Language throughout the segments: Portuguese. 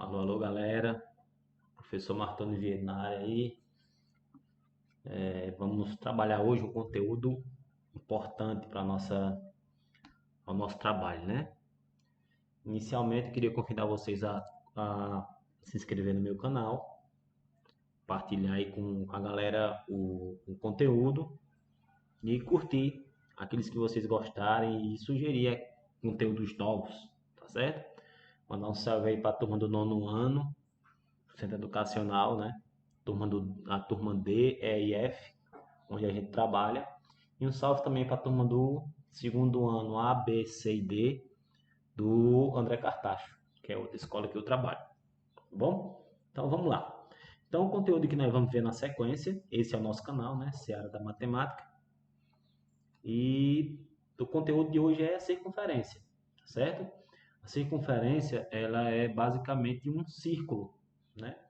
Alô, alô, galera. Professor Martoni Vieira na área aí. Vamos trabalhar hoje um conteúdo importante para o nosso trabalho, né? Inicialmente, eu queria convidar vocês a se inscrever no meu canal, partilhar aí com a galera o conteúdo e curtir aqueles que vocês gostarem e sugerir conteúdos novos, tá certo? Mandar um salve aí para a turma do 9º ano, Centro Educacional, né? A turma D, E e F, onde a gente trabalha. E um salve também para a turma do 2º ano A, B, C e D, do André Cartacho, que é outra escola que eu trabalho. Tá bom? Então vamos lá. Então o conteúdo que nós vamos ver na sequência, esse é o nosso canal, né? Seara da Matemática. E o conteúdo de hoje é a circunferência, certo? A circunferência, ela é basicamente um círculo, né?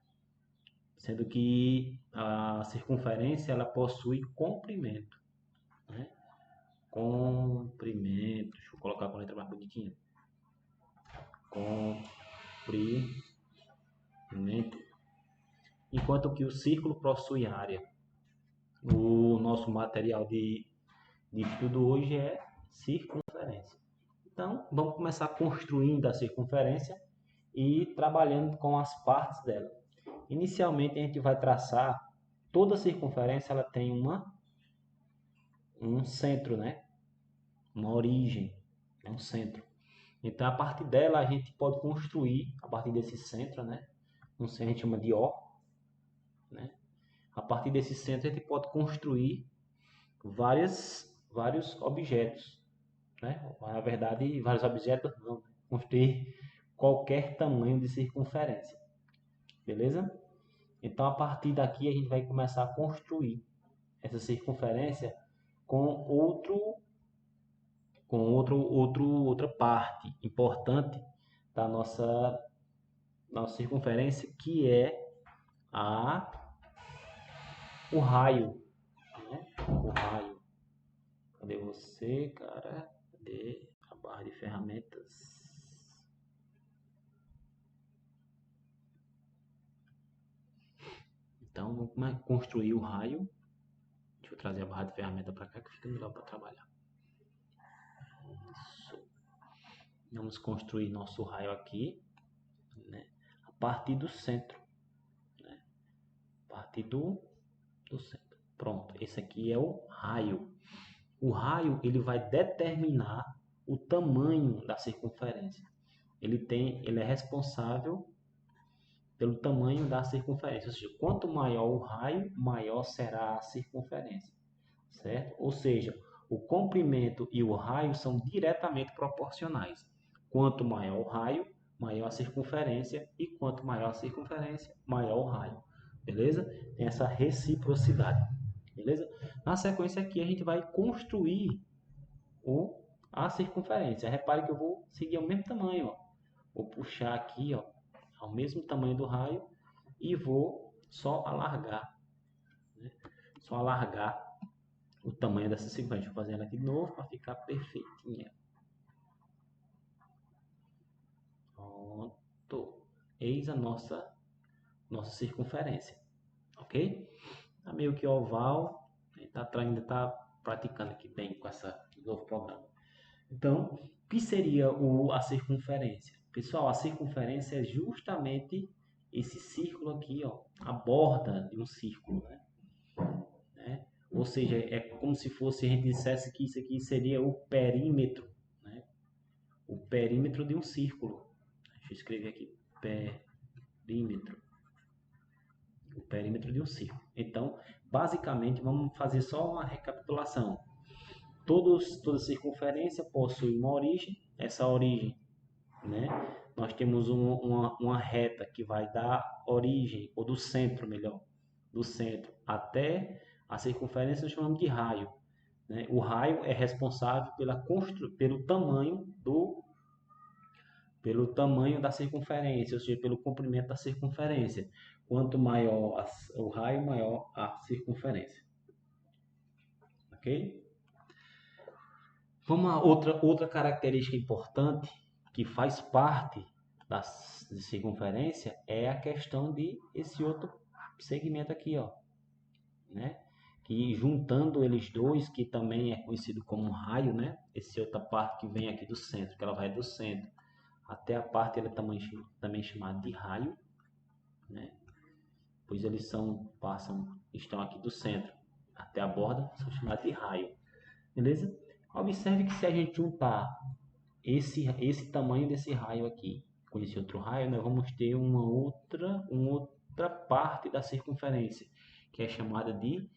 Sendo que a circunferência ela possui comprimento, né? Comprimento, deixa eu colocar com a letra mais bonitinha. Comprimento. Enquanto que o círculo possui área. O nosso material de estudo hoje é circunferência. Então, vamos começar construindo a circunferência e trabalhando com as partes dela. Inicialmente, a gente vai traçar toda a circunferência, ela tem um centro, né? Uma origem, um centro. Então, a partir dela, a gente pode construir, a partir desse centro, né? A gente chama de O, né? A partir desse centro, a gente pode construir vários objetos, né? Na verdade, vários objetos não, construir qualquer tamanho de circunferência, beleza? Então, a partir daqui, a gente vai começar a construir essa circunferência com outra parte importante da nossa circunferência, que é o raio, né? O raio. Cadê você, cara? Cadê a barra de ferramentas? Então, vamos construir o raio. Deixa eu trazer a barra de ferramenta para cá que fica melhor para trabalhar. Isso. Vamos construir nosso raio aqui, né? A partir do centro, né? A partir do centro. Pronto, esse aqui é o raio. O raio ele vai determinar o tamanho da circunferência. Ele é responsável pelo tamanho da circunferência. Ou seja, quanto maior o raio, maior será a circunferência, certo? Ou seja, o comprimento e o raio são diretamente proporcionais. Quanto maior o raio, maior a circunferência, e quanto maior a circunferência, maior o raio. Beleza? Tem essa reciprocidade. Beleza? Na sequência aqui a gente vai construir a circunferência. Repare que eu vou seguir o mesmo tamanho, ó. Vou puxar aqui, ó, ao mesmo tamanho do raio e vou só alargar, né? Só alargar o tamanho dessa circunferência. Vou fazer ela aqui de novo para ficar perfeitinha. Pronto. Eis a nossa circunferência, ok? Tá meio que oval, ainda tá praticando aqui bem com esse novo programa. Então, o que seria a circunferência? Pessoal, a circunferência é justamente esse círculo aqui, ó, a borda de um círculo, né? Ou seja, é como se fosse, a gente dissesse que isso aqui seria o perímetro, né? O perímetro de um círculo. Deixa eu escrever aqui, perímetro. O perímetro de um círculo. Então, basicamente, vamos fazer só uma recapitulação. Toda circunferência possui uma origem. Essa origem, né? Nós temos uma reta que vai da origem, ou do centro, melhor, do centro até a circunferência, nós chamamos de raio, né? O raio é responsável pelo tamanho da circunferência, ou seja, pelo comprimento da circunferência. Quanto maior o raio, maior a circunferência. Ok? Vamos a outra característica importante que faz parte de circunferência é a questão de esse outro segmento aqui, ó, né? Que juntando eles dois, que também é conhecido como raio, né? Essa outra parte que vem aqui do centro, que ela vai do centro até a parte, ela é também chamada de raio, né? Pois eles estão aqui do centro até a borda, são chamados de raio, beleza? Observe que se a gente juntar esse tamanho desse raio aqui com esse outro raio, nós vamos ter uma outra parte da circunferência, que é chamada de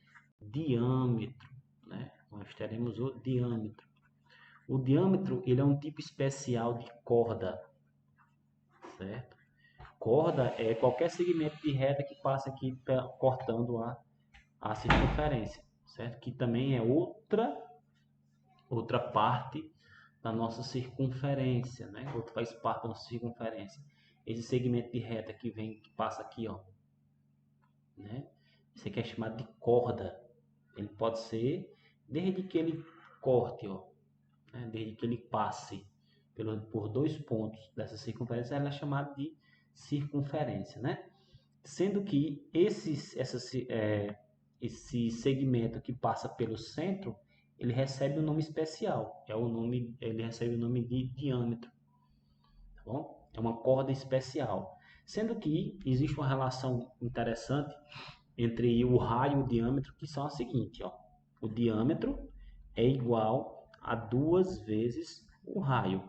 diâmetro, né? Nós teremos o diâmetro. O diâmetro, ele é um tipo especial de corda, certo? Corda é qualquer segmento de reta que passa aqui cortando a circunferência, certo? Que também é outra parte da nossa circunferência, né? Outro faz parte da nossa circunferência. Esse segmento de reta que passa aqui, ó, né? Isso aqui é chamado de corda. Ele pode ser desde que ele corte, ó, né? Desde que ele passe por dois pontos dessa circunferência, ela é chamada de circunferência, né? Sendo que esse segmento que passa pelo centro, ele recebe um nome especial, ele recebe o nome de diâmetro, tá bom? É uma corda especial. Sendo que existe uma relação interessante entre o raio e o diâmetro, que são a seguinte, ó. O diâmetro é igual a 2 vezes o raio,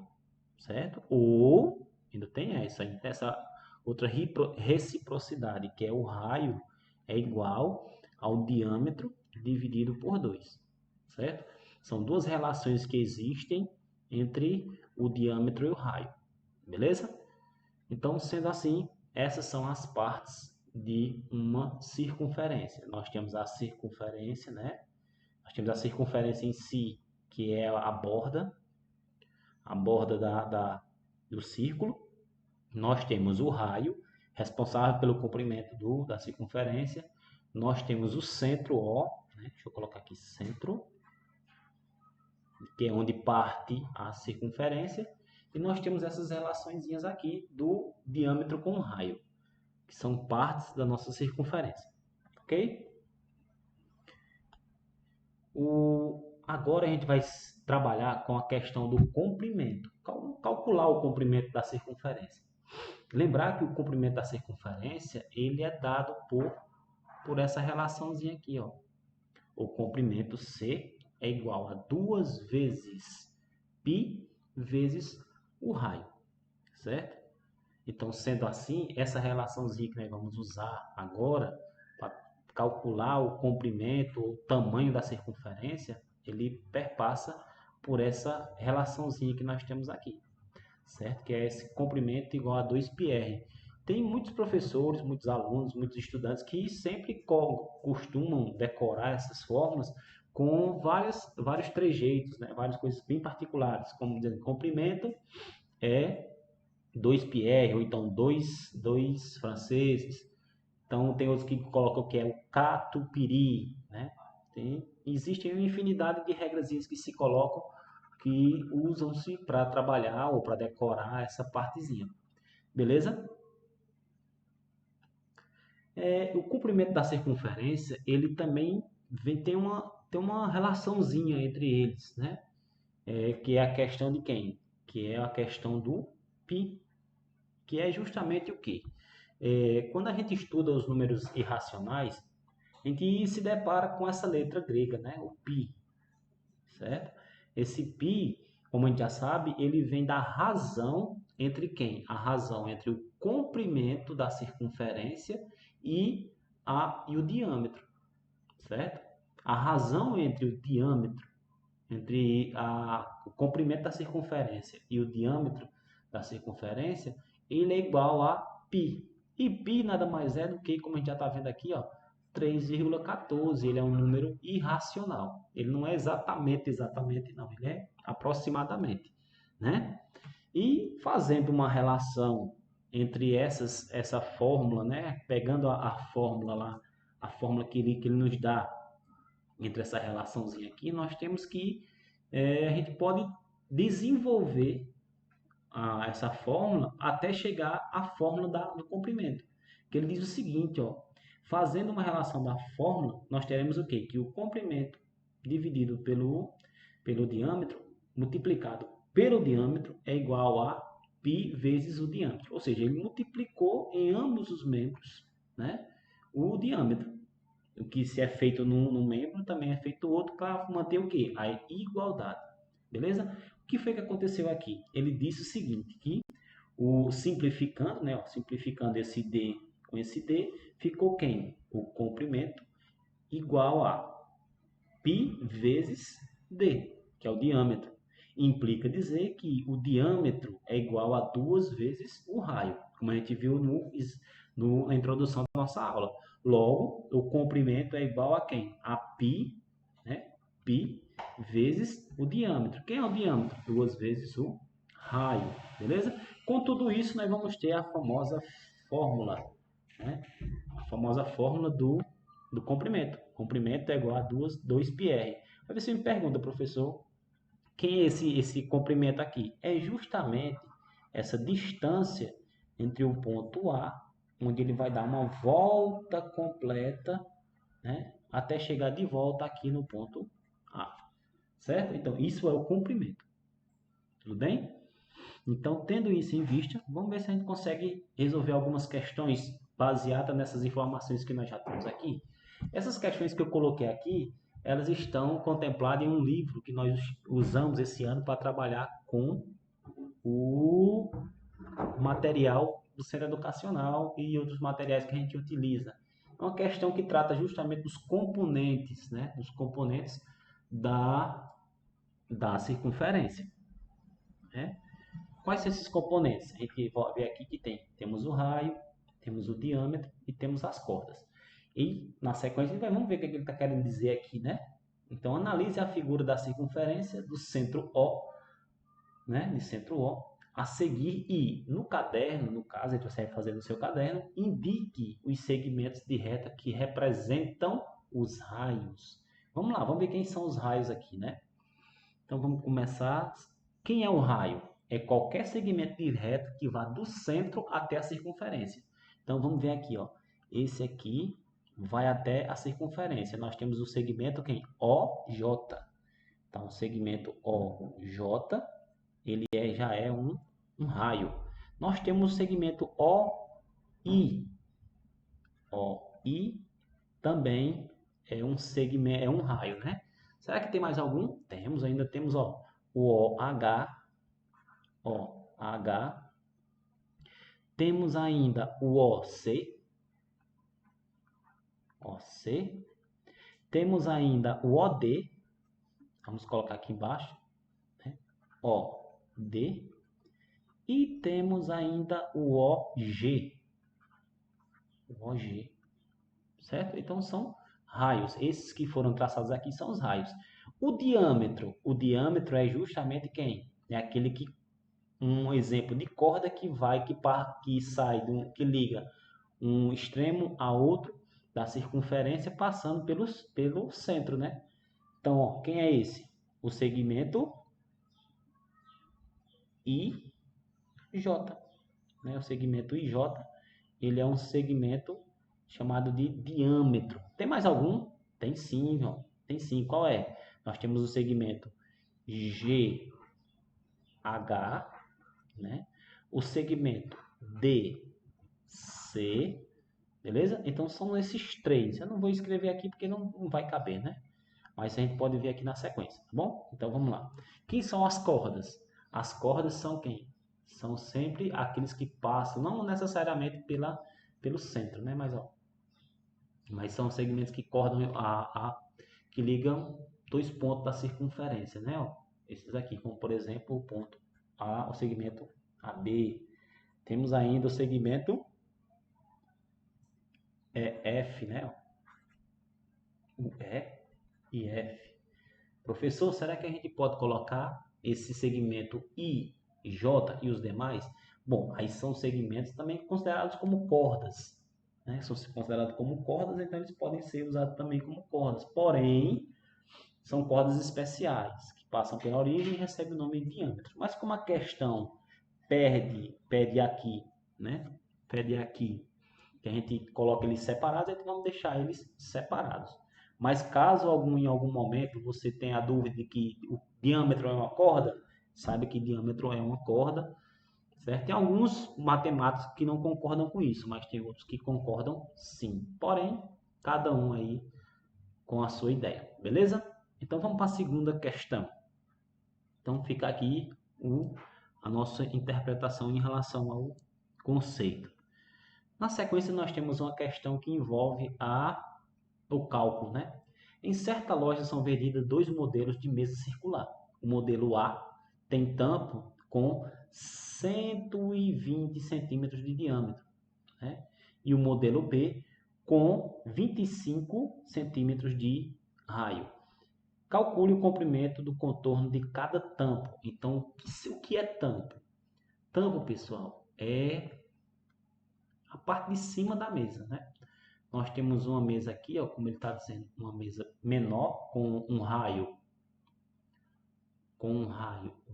certo? Ou, ainda tem essa outra reciprocidade, que é o raio é igual ao diâmetro dividido por 2, certo? São duas relações que existem entre o diâmetro e o raio, beleza? Então, sendo assim, essas são as partes de uma circunferência. Nós temos a circunferência, né? Nós temos a circunferência em si, que é a borda do círculo. Nós temos o raio, responsável pelo comprimento da circunferência. Nós temos o centro O, né? Deixa eu colocar aqui centro, que é onde parte a circunferência. E nós temos essas relaçõezinhas aqui do diâmetro com o raio, que são partes da nossa circunferência, ok? Agora a gente vai trabalhar com a questão do comprimento, calcular o comprimento da circunferência. Lembrar que o comprimento da circunferência, ele é dado por essa relaçãozinha aqui, ó. O comprimento C é igual a 2 vezes π vezes o raio, certo? Então, sendo assim, essa relaçãozinha que nós vamos usar agora para calcular o comprimento, o tamanho da circunferência, ele perpassa por essa relaçãozinha que nós temos aqui, certo? Que é esse comprimento igual a 2πr. Tem muitos professores, muitos alunos, muitos estudantes que sempre costumam decorar essas fórmulas com vários trejeitos, né? Várias coisas bem particulares, como dizer, comprimento é 2πr, ou então dois franceses. Então, tem outros que colocam que é o catupiry, né? Existem uma infinidade de regrazinhas que se colocam, que usam-se para trabalhar ou para decorar essa partezinha. Beleza? O comprimento da circunferência, ele também tem uma relaçãozinha entre eles, né? Que é a questão de quem? Que é a questão do π, que é justamente o quê? Quando a gente estuda os números irracionais, a gente se depara com essa letra grega, né? O π, certo? Esse π, como a gente já sabe, ele vem da razão entre quem? A razão entre o comprimento da circunferência e o diâmetro, certo? A razão entre o diâmetro, entre o comprimento da circunferência e o diâmetro da circunferência, ele é igual a π. E π nada mais é do que, como a gente já está vendo aqui, ó, 3,14. Ele é um número irracional. Ele não é exatamente não. Ele é aproximadamente, né? E fazendo uma relação entre essa fórmula, né? Pegando a fórmula lá, a fórmula que ele nos dá entre essa relaçãozinha aqui, nós temos que a gente pode desenvolver essa fórmula até chegar à fórmula do comprimento. Que ele diz o seguinte, ó, fazendo uma relação da fórmula, nós teremos o quê? Que o comprimento dividido pelo diâmetro multiplicado pelo diâmetro é igual a π vezes o diâmetro. Ou seja, ele multiplicou em ambos os membros, né, o diâmetro. O que se é feito num membro também é feito no outro para manter o quê? A igualdade. Beleza? O que foi que aconteceu aqui? Ele disse o seguinte, que simplificando, né, ó, simplificando esse D com esse D, ficou quem? O comprimento igual a π vezes D, que é o diâmetro. Implica dizer que o diâmetro é igual a 2 vezes o raio, como a gente viu na introdução da nossa aula. Logo, o comprimento é igual a quem? A π, né? π vezes o diâmetro. Quem é o diâmetro? 2 vezes o raio, beleza? Com tudo isso, nós vamos ter a famosa fórmula, né? A famosa fórmula do comprimento. Comprimento é igual a 2πr. Aí você me pergunta, professor, quem é esse comprimento aqui? É justamente essa distância entre o ponto A, onde ele vai dar uma volta completa, né, até chegar de volta aqui no ponto A. Certo? Então, isso é o comprimento. Tudo bem? Então, tendo isso em vista, vamos ver se a gente consegue resolver algumas questões baseadas nessas informações que nós já temos aqui. Essas questões que eu coloquei aqui, elas estão contempladas em um livro que nós usamos esse ano para trabalhar com o material do centro educacional e outros materiais que a gente utiliza. É uma questão que trata justamente dos componentes, né? Dos componentes da circunferência, né? Quais são esses componentes? A gente vai ver aqui que temos o raio, temos o diâmetro e temos as cordas. E na sequência vamos ver o que ele está querendo dizer aqui, né? Então analise a figura da circunferência do centro O, né? De centro O, a seguir e no caderno, no caso, você vai fazer no seu caderno, indique os segmentos de reta que representam os raios. Vamos lá, vamos ver quem são os raios aqui, né? Então vamos começar. Quem é o raio? É qualquer segmento de reta que vá do centro até a circunferência. Então vamos ver aqui, ó. Esse aqui vai até a circunferência. Nós temos o segmento quem? OJ. Então o segmento OJ, ele já é um raio. Nós temos o segmento OI. OI também é um segmento, é um raio, né? Será que tem mais algum? Ainda temos, ó, o OH. Temos ainda o OC. Temos ainda o OD. Vamos colocar aqui embaixo, né? OD. E temos ainda o OG. Certo? Então são raios. Esses que foram traçados aqui são os raios. O diâmetro é justamente quem? É aquele que um exemplo de corda que sai que liga um extremo a outro da circunferência passando pelo centro, né? Então, ó, quem é esse? O segmento IJ, né? O segmento IJ, ele é um segmento chamado de diâmetro. Tem mais algum? Tem sim, ó. Tem sim. Qual é? Nós temos o segmento GH, né? O segmento DC, beleza? Então são esses três. Eu não vou escrever aqui porque não vai caber, né? Mas a gente pode ver aqui na sequência, tá bom? Então vamos lá. Quem são as cordas? As cordas são quem? São sempre aqueles que passam, não necessariamente pelo centro, né? Mas são segmentos que que ligam dois pontos da circunferência, né? Ó, esses aqui, como por exemplo o ponto A, o segmento AB. Temos ainda o segmento F, né? O E e F. Professor, será que a gente pode colocar esse segmento I, J e os demais? Bom, aí são segmentos também considerados como cordas, né? São considerados como cordas, então eles podem ser usados também como cordas. Porém, são cordas especiais, que passam pela origem e recebem o nome de diâmetro. Mas como a questão perde aqui, né? Perde aqui, que a gente coloca eles separados, então vamos deixar eles separados. Mas caso em algum momento você tenha a dúvida de que o diâmetro é uma corda, saiba que diâmetro é uma corda, certo? Tem alguns matemáticos que não concordam com isso, mas tem outros que concordam sim. Porém, cada um aí com a sua ideia, beleza? Então vamos para a segunda questão. Então fica aqui a nossa interpretação em relação ao conceito. Na sequência nós temos uma questão que envolve o cálculo, né? Em certa loja são vendidos dois modelos de mesa circular. O modelo A tem tampo com 120 centímetros de diâmetro, né? E o modelo B com 25 centímetros de raio. Calcule o comprimento do contorno de cada tampo. Então, o que é tampo? Tampo, pessoal, é a parte de cima da mesa, né? Nós temos uma mesa aqui, ó, como ele está dizendo, uma mesa menor com um raio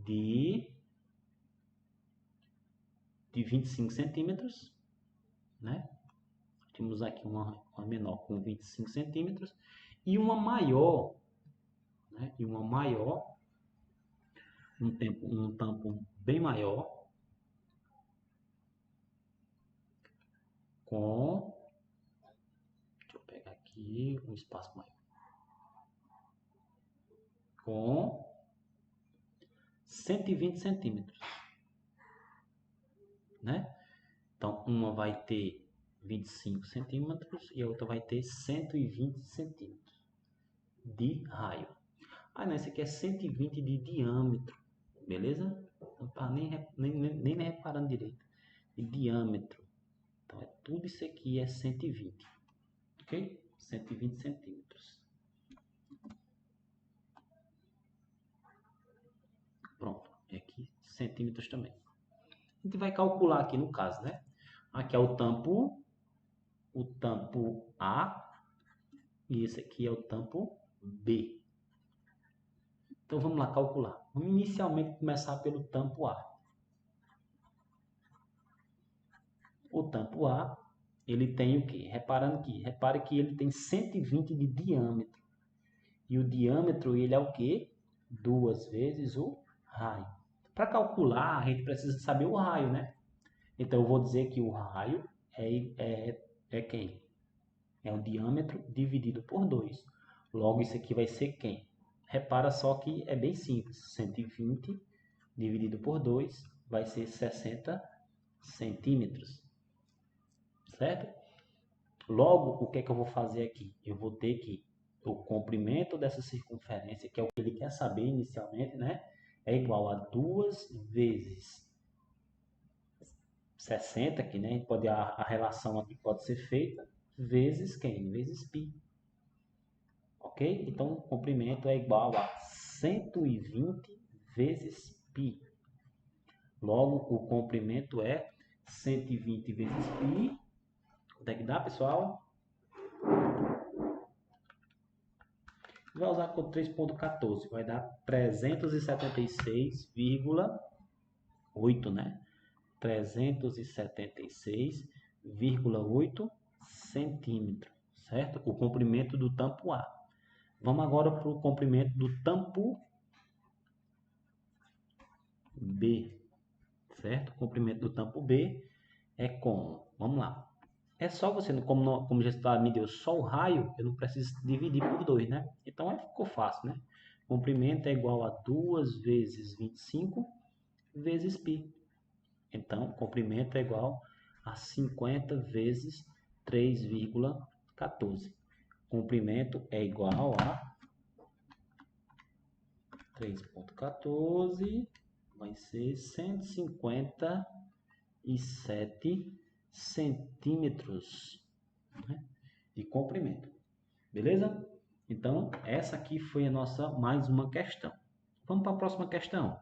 de 25 centímetros, né? Temos aqui uma menor com 25 centímetros e uma maior, né? E uma maior, um tampo bem maior com, deixa eu pegar aqui um espaço maior, com 120 centímetros, né? Então, uma vai ter 25 centímetros e a outra vai ter 120 centímetros de raio. Ah, não, esse aqui é 120 de diâmetro, beleza? Não tá nem reparando direito. De diâmetro. Então, tudo isso aqui é 120, ok? 120 centímetros. Pronto, e aqui centímetros também. A gente vai calcular aqui no caso, né? Aqui é o tampo A e esse aqui é o tampo B. Então vamos lá calcular. Vamos inicialmente começar pelo tampo A. O tampo A, ele tem o quê? Repare que ele tem 120 de diâmetro. E o diâmetro, ele é o quê? 2 vezes o raio. Para calcular, a gente precisa saber o raio, né? Então eu vou dizer que o raio é quem? É o diâmetro dividido por 2. Logo, isso aqui vai ser quem? Repara só que é bem simples. 120 dividido por 2 vai ser 60 centímetros. Certo? Logo, o que é que eu vou fazer aqui? Eu vou ter que o comprimento dessa circunferência, que é o que ele quer saber inicialmente, né? É igual a 2 vezes 60, que né? A relação aqui pode ser feita, vezes quem? Vezes π. Ok? Então, o comprimento é igual a 120 vezes π. Logo, o comprimento é 120 vezes π. Quanto é que dá, pessoal? Vai usar com 3.14, vai dar 376,8, né? 376,8 centímetros, certo? O comprimento do tampo A. Vamos agora para o comprimento do tampo B, certo? O comprimento do tampo B é como? Vamos lá. É só você, como já me deu só o raio, eu não preciso dividir por 2, né? Então ficou fácil, né? Comprimento é igual a 2 vezes 25 vezes π. Então, comprimento é igual a 50 vezes 3,14. Comprimento é igual a 3,14, vai ser 157 centímetros, né, de comprimento. Beleza? Então, essa aqui foi a nossa mais uma questão. Vamos para a próxima questão.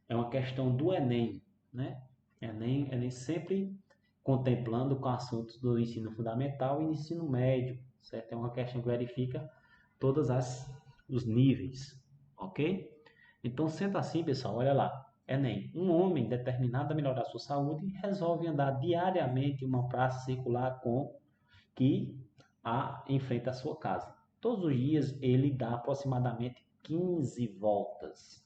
É uma questão do Enem, né? Enem sempre contemplando com assuntos do ensino fundamental e ensino médio, certo? É uma questão que verifica todos os níveis, ok? Então, senta assim, pessoal, olha lá. Enem. Um homem determinado a melhorar sua saúde resolve andar diariamente em uma praça circular que em frente à sua casa. Todos os dias ele dá aproximadamente 15 voltas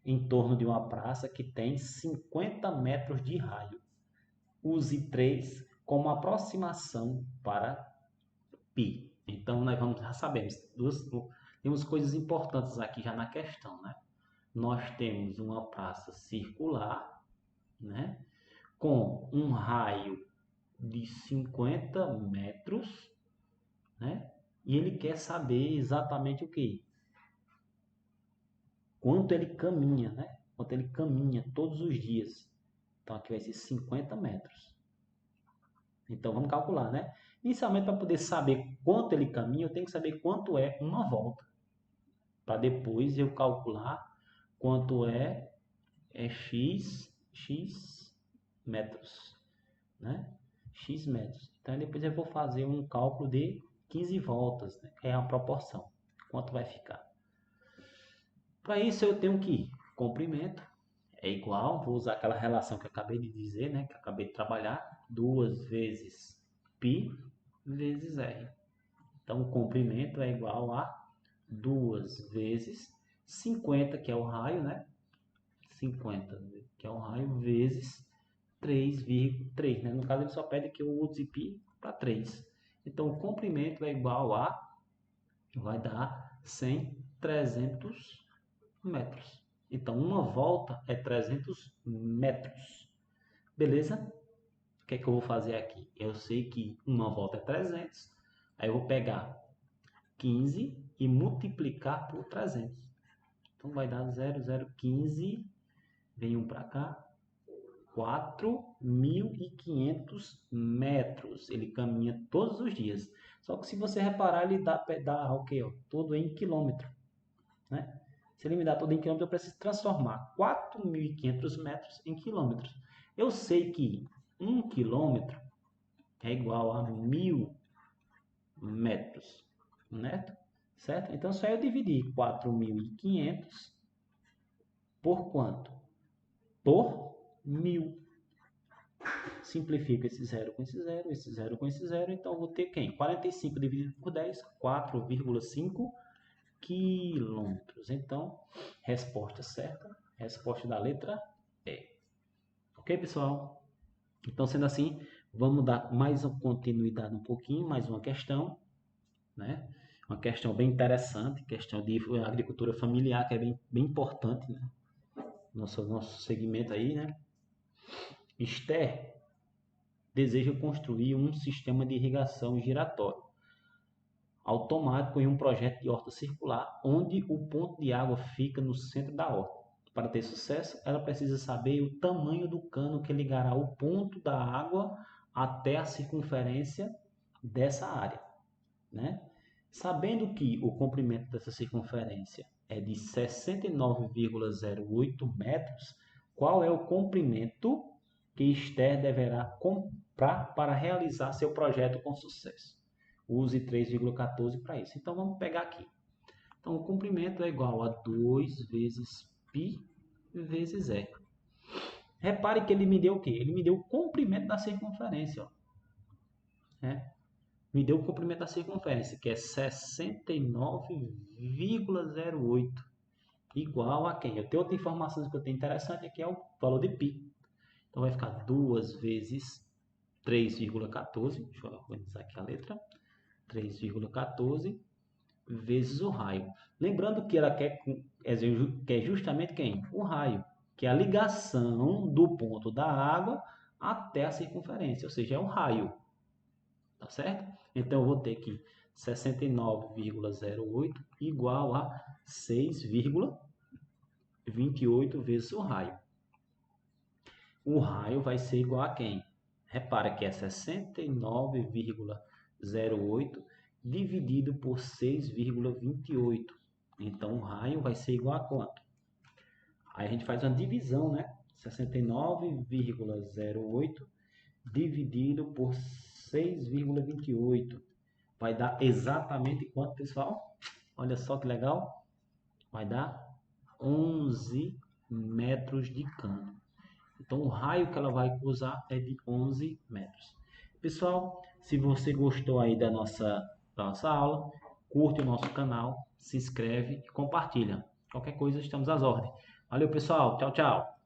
em torno de uma praça que tem 50 metros de raio. Use 3 como aproximação para π. Então, já sabemos, temos coisas importantes aqui já na questão, né? Nós temos uma praça circular, né? Com um raio de 50 metros, né? E ele quer saber exatamente o que? Quanto ele caminha, né? Quanto ele caminha todos os dias. Então aqui vai ser 50 metros. Então vamos calcular, né? Inicialmente, para poder saber quanto ele caminha, eu tenho que saber quanto é uma volta. Para depois eu calcular quanto é x metros, né? X metros. Então depois eu vou fazer um cálculo de 15 voltas, né? Que é a proporção. Quanto vai ficar? Para isso eu tenho que comprimento é igual, vou usar aquela relação que eu acabei de dizer, né? Que eu acabei de trabalhar, 2 vezes π vezes r. Então o comprimento é igual a 2 vezes 50, que é o raio, né? 50, que é o raio, vezes 3,3, né? No caso, ele só pede que eu use π para 3. Então, o comprimento é igual a, vai dar 100, 300 metros. Então, uma volta é 300 metros. Beleza? O que é que eu vou fazer aqui? Eu sei que uma volta é 300. Aí eu vou pegar 15 e multiplicar por 300. Então, vai dar 0,015. Vem um para cá. 4.500 metros. Ele caminha todos os dias. Só que se você reparar, ele dá o quê? Todo em quilômetro, né? Se ele me dá todo em quilômetro, eu preciso transformar 4.500 metros em quilômetros. Eu sei que 1 quilômetro é igual a 1.000 metros, né? Certo? Então, só eu dividir 4.500 por quanto? Por 1.000. Simplifica esse zero com esse zero, esse zero com esse zero. Então, vou ter quem? 45 dividido por 10, 4,5 quilômetros. Então, resposta certa, resposta da letra E. Ok, pessoal? Então, sendo assim, vamos dar mais uma continuidade um pouquinho, mais uma questão, né? Uma questão bem interessante, questão de agricultura familiar, que é bem importante, né? Nosso segmento aí, né? Esther deseja construir um sistema de irrigação giratório automático em um projeto de horta circular, onde o ponto de água fica no centro da horta. Para ter sucesso, ela precisa saber o tamanho do cano que ligará o ponto da água até a circunferência dessa área, né? Sabendo que o comprimento dessa circunferência é de 69,08 metros, qual é o comprimento que Esther deverá comprar para realizar seu projeto com sucesso? Use 3,14 para isso. Então, vamos pegar aqui. Então, o comprimento é igual a 2 vezes π vezes r. Repare que ele me deu o quê? Ele me deu o comprimento da circunferência. Ó. Me deu o comprimento da circunferência, que é 69,08. Igual a quem? Eu tenho outra informação que eu tenho interessante aqui, é o valor de π. Então, vai ficar 2 vezes 3,14. Deixa eu organizar aqui a letra. 3,14 vezes o raio. Lembrando que ela quer justamente quem? O raio, que é a ligação do ponto da água até a circunferência, ou seja, é o raio. Tá certo? Então eu vou ter que 69,08 igual a 6,28 vezes o raio. O raio vai ser igual a quem? Repara que é 69,08 dividido por 6,28. Então, o raio vai ser igual a quanto? Aí a gente faz uma divisão, né? 69,08 dividido por 6,28. Vai dar exatamente quanto, pessoal? Olha só que legal. Vai dar 11 metros de cano. Então, o raio que ela vai usar é de 11 metros. Pessoal, se você gostou aí da nossa aula, curte o nosso canal, se inscreve e compartilha. Qualquer coisa, estamos às ordens. Valeu, pessoal. Tchau, tchau.